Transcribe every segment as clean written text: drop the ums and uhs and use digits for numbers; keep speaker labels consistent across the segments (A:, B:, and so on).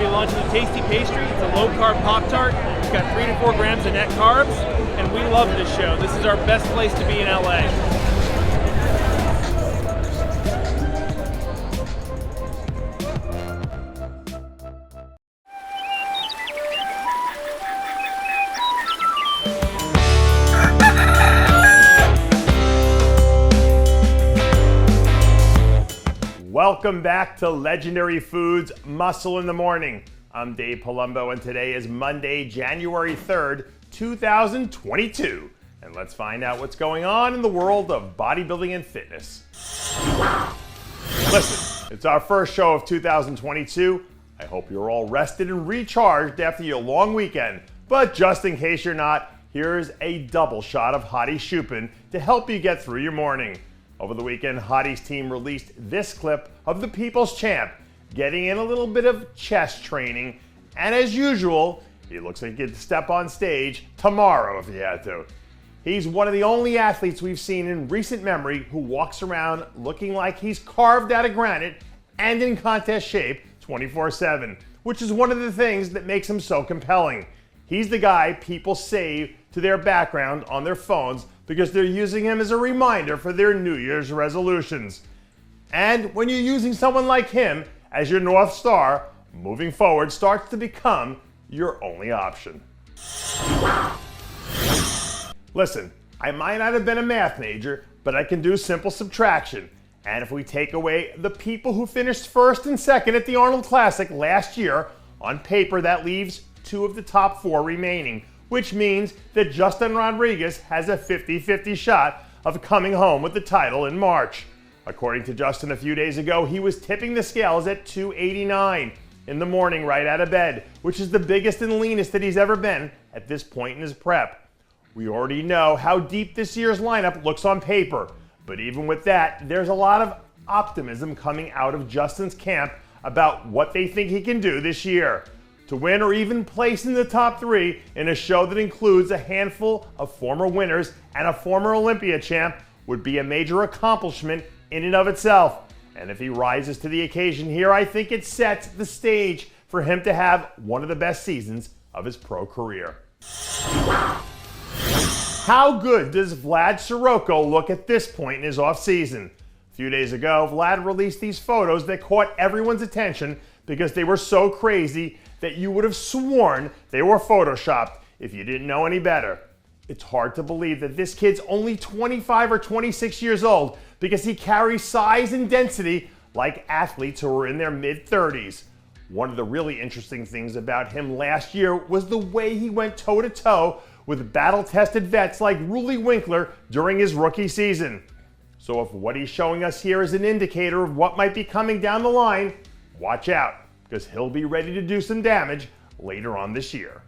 A: be launching a tasty pastry. It's a low-carb Pop-Tart. It's got 3 to 4 grams of net carbs, and we love this show. This is our best place to be in LA.
B: Welcome back to Legendary Foods Muscle in the Morning. I'm Dave Palumbo, and today is Monday, January 3rd, 2022. And let's find out what's going on in the world of bodybuilding and fitness. Listen, it's our first show of 2022. I hope you're all rested and recharged after your long weekend. But just in case you're not, here's a double shot of Hadi Choopan to help you get through your morning. Over the weekend, Hadi's team released this clip of the People's Champ, getting in a little bit of chest training, and as usual, he looks like he'd step on stage tomorrow if he had to. He's one of the only athletes we've seen in recent memory who walks around looking like he's carved out of granite and in contest shape 24/7, which is one of the things that makes him so compelling. He's the guy people save to their background on their phones because they're using him as a reminder for their New Year's resolutions. And when you're using someone like him as your North Star, moving forward starts to become your only option. Listen, I might not have been a math major, but I can do simple subtraction. And if we take away the people who finished first and second at the Arnold Classic last year, on paper that leaves 2 of the top 4 remaining, which means that Justin Rodriguez has a 50-50 shot of coming home with the title in March. According to Justin a few days ago, he was tipping the scales at 289 in the morning right out of bed, which is the biggest and leanest that he's ever been at this point in his prep. We already know how deep this year's lineup looks on paper, but even with that, there's a lot of optimism coming out of Justin's camp about what they think he can do this year. To win or even place in the top 3 in a show that includes a handful of former winners and a former Olympia champ would be a major accomplishment in and of itself. And if he rises to the occasion here, I think it sets the stage for him to have one of the best seasons of his pro career. How good does Vlad Surochko look at this point in his offseason? A few days ago, Vlad released these photos that caught everyone's attention because they were so crazy that you would have sworn they were photoshopped if you didn't know any better. It's hard to believe that this kid's only 25 or 26 years old because he carries size and density like athletes who are in their mid-30s. One of the really interesting things about him last year was the way he went toe-to-toe with battle-tested vets like Ruli Winkler during his rookie season. So if what he's showing us here is an indicator of what might be coming down the line, watch out, because he'll be ready to do some damage later on this year.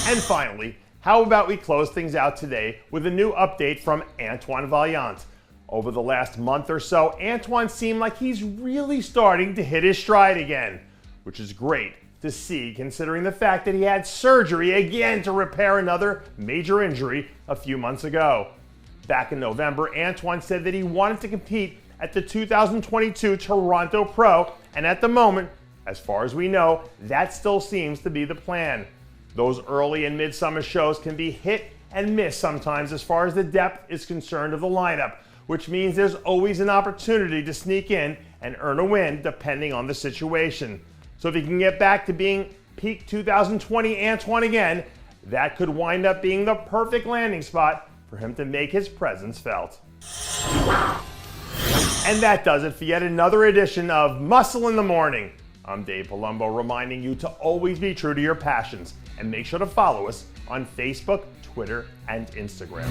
B: And finally, how about we close things out today with a new update from Antoine Vaillant. Over the last month or so, Antoine seemed like he's really starting to hit his stride again, which is great to see considering the fact that he had surgery again to repair another major injury a few months ago. Back in November, Antoine said that he wanted to compete at the 2022 Toronto Pro, and at the moment, as far as we know, that still seems to be the plan. Those early and mid-summer shows can be hit and miss sometimes as far as the depth is concerned of the lineup, which means there's always an opportunity to sneak in and earn a win depending on the situation. So if he can get back to being peak 2020 Antoine again, that could wind up being the perfect landing spot for him to make his presence felt. And that does it for yet another edition of Muscle in the Morning. I'm Dave Palumbo, reminding you to always be true to your passions and make sure to follow us on Facebook, Twitter, and Instagram.